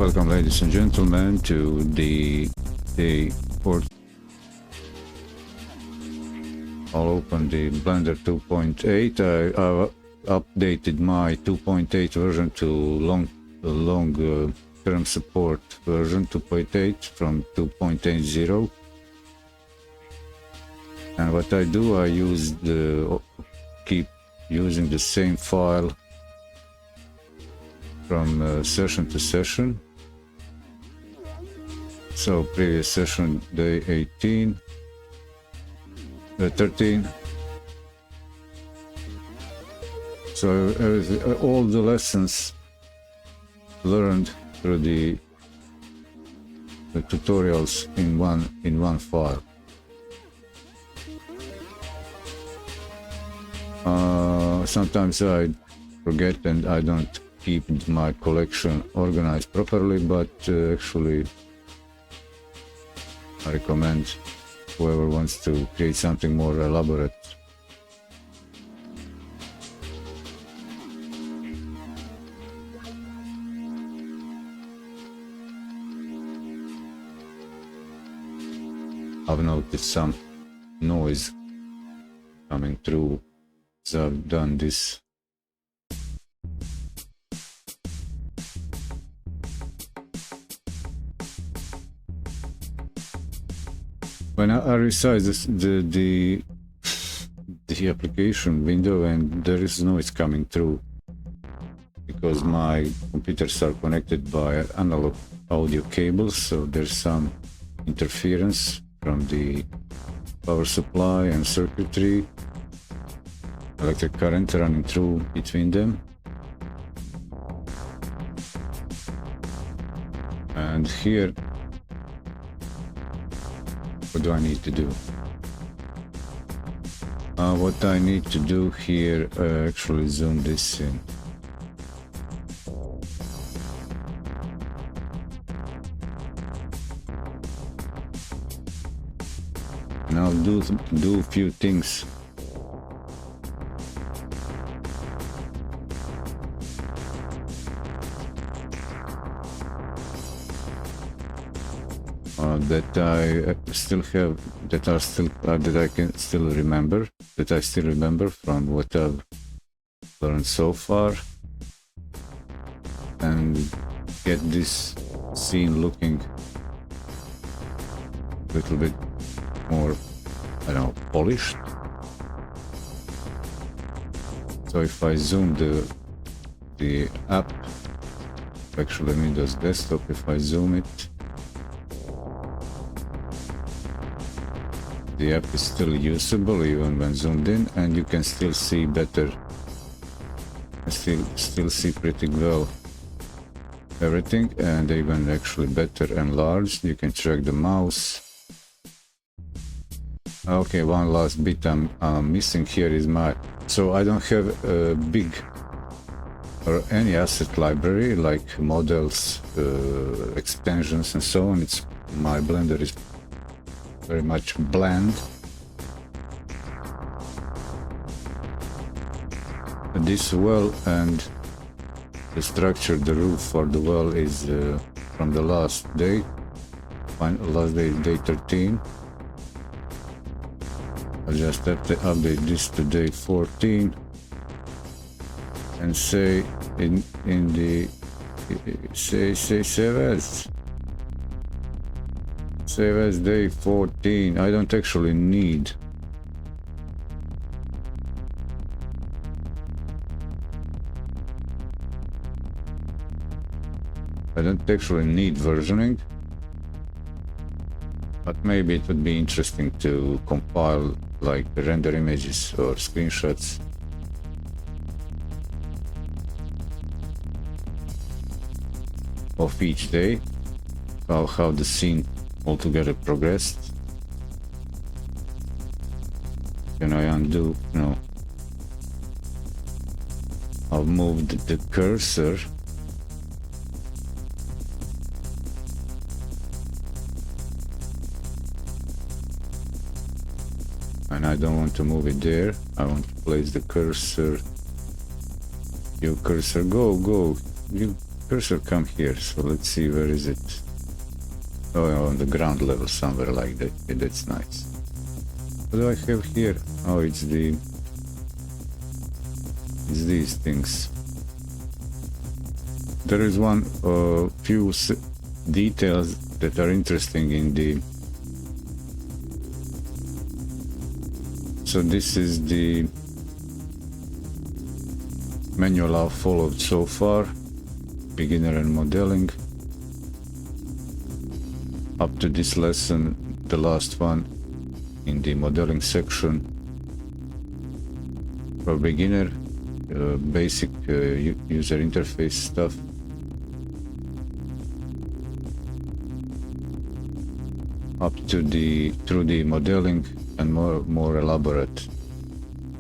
Welcome, ladies and gentlemen, to the Day14. I'll open the Blender 2.8. I've updated my 2.8 version to long-term support version 2.8 from 2.80. And what I do, I keep using the same file from session to session. So previous session, day 13. So all the lessons learned through the tutorials in one file. Sometimes I forget and I don't keep my collection organized properly, but actually I recommend whoever wants to create something more elaborate. I've noticed some noise coming through as I've done this. When I resize the application window, and there is noise coming through because my computers are connected by analog audio cables, so there's some interference from the power supply and circuitry, electric current running through between them. And here, what do I need to do? What I need to do here, actually zoom this in. And I'll do a few things. That I still have, that I can still remember, from what I've learned so far, and get this scene looking a little bit more, I don't know, polished. So if I zoom the app, actually Windows desktop, if I zoom it, the app is still usable even when zoomed in, and you can still see better, still see pretty well everything, and even actually better enlarged. You can track the mouse. Okay, one last bit I'm missing here is so I don't have a big or any asset library like models, extensions and so on. My Blender is very much bland. This well and the structure, the roof for the well is from the last day. Last day is day 13. I'll just have to update this to day 14 and say in the save as day 14. I don't actually need versioning, but maybe it would be interesting to compile like render images or screenshots of each day, how the scene altogether progressed. Can I undo? No. I've moved the cursor. And I don't want to move it there. I want to place the cursor. You cursor, go. You cursor come here, so let's see, where is it? Oh, on the ground level, somewhere like that. Okay, that's nice. What do I have here? Oh, it's these things. There is one few details that are interesting in the. So this is the manual I've followed so far, beginner and modeling. Up to this lesson, the last one in the modeling section for beginner, basic user interface stuff. Up to through the modeling and more elaborate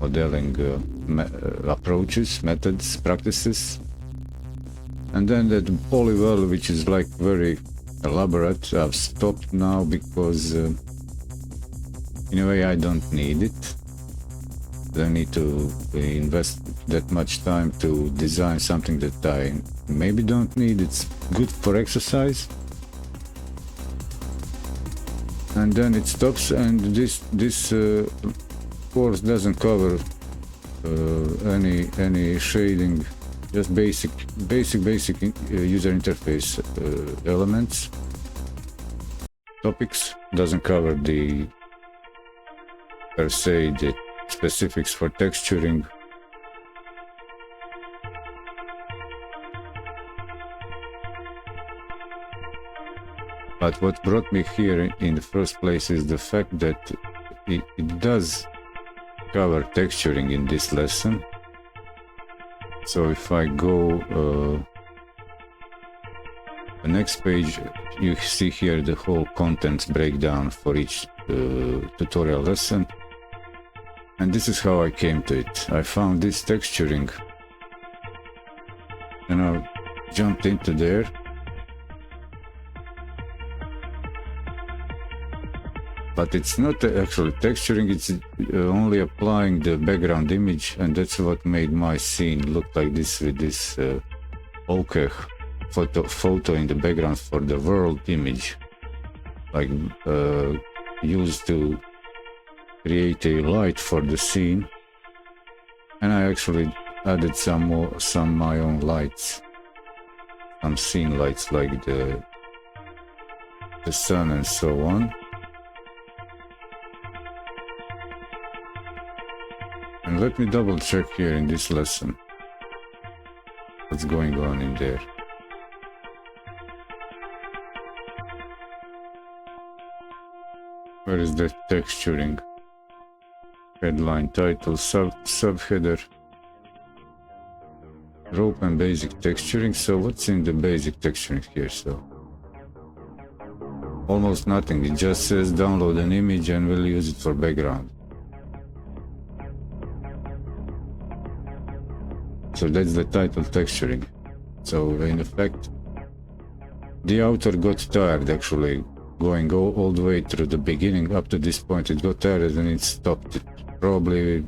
modeling approaches, methods, practices. And then that polyval, which is like very elaborate, I've stopped now because in a way I don't need it. I don't need to invest that much time to design something that I maybe don't need. It's good for exercise. And then it stops, and this course doesn't cover any shading, just basic user interface elements. Topics doesn't cover the per se the specifics for texturing. But what brought me here in the first place is the fact that it does cover texturing in this lesson. So if I go the next page, you see here the whole contents breakdown for each tutorial lesson. And this is how I came to it. I found this texturing and I jumped into there. But it's not actually texturing, it's only applying the background image, and that's what made my scene look like this, with this bokeh photo in the background for the world image, like used to create a light for the scene. And I actually added some my own lights, some scene lights like the sun and so on. And let me double check here in this lesson what's going on in there. Where is the texturing? Headline, title, subheader, rope and basic texturing. So what's in the basic texturing here? So almost nothing. It just says download an image and we'll use it for background. So that's the title texturing. So in effect, the author got tired actually going all the way through the beginning up to this point. It got tired and it stopped it. Probably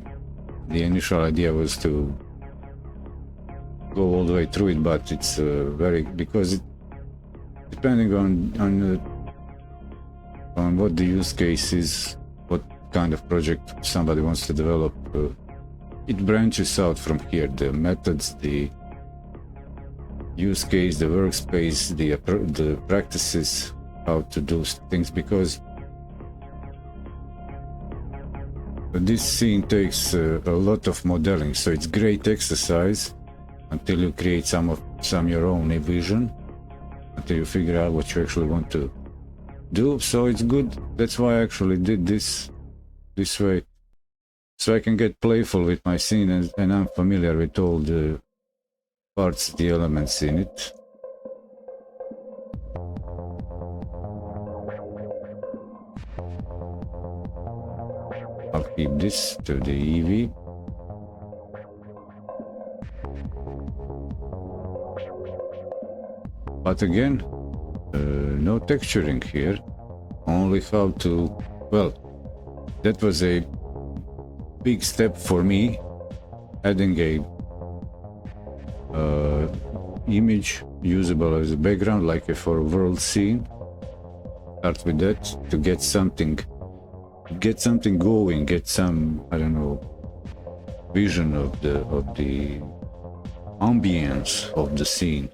the initial idea was to go all the way through it, but it's because it, depending on what the use case is, what kind of project somebody wants to develop, it branches out from here. The methods, the use case, the workspace, the practices, how to do things, because this scene takes a lot of modeling. So it's great exercise until you create some your own vision, until you figure out what you actually want to do. So it's good. That's why I actually did this way. So I can get playful with my scene, and I'm familiar with all the parts, the elements in it. I'll keep this to the EV. But again, no texturing here, only how to, well, that was a big step for me, adding a image usable as a background, like for a world scene. Start with that to get something going, get some, I don't know, vision of the ambience of the scene.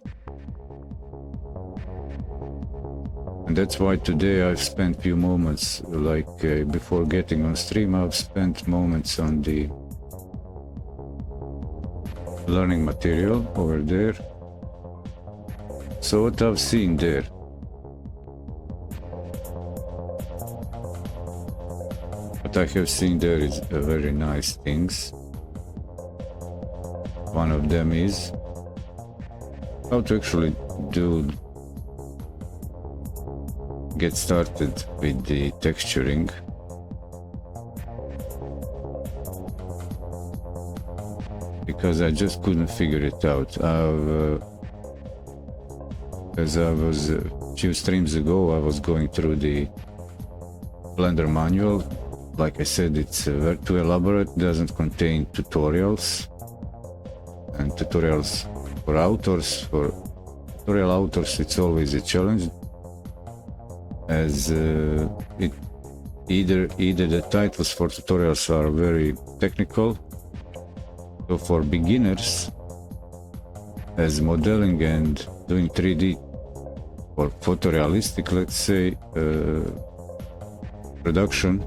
And that's why today I've spent few moments, like before getting on stream, I've spent moments on the learning material over there. So what I've seen there, what I have seen there is very nice things. One of them is how to actually get started with the texturing. Because I just couldn't figure it out. As I was a few streams ago, I was going through the Blender manual. Like I said, it's too elaborate, doesn't contain tutorials. And tutorials for tutorial authors, it's always a challenge, as either the titles for tutorials are very technical. So for beginners, as modeling and doing 3D or photorealistic, let's say, production,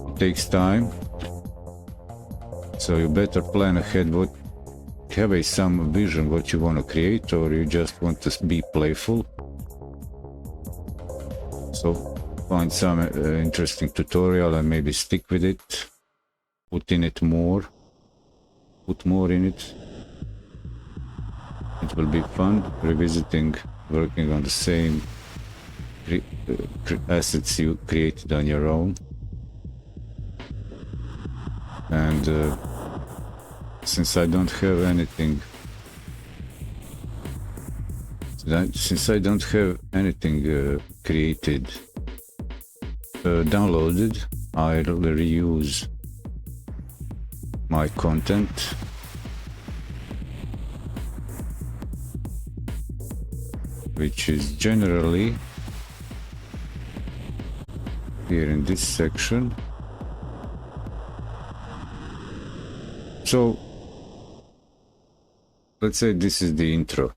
it takes time. So you better plan ahead, have some vision what you want to create, or you just want to be playful. So find some interesting tutorial and maybe stick with it, put more in it. It will be fun revisiting, working on the same assets you created on your own. And since I don't have anything, created, downloaded, I'll reuse my content. Which is generally here in this section. So let's say this is the intro.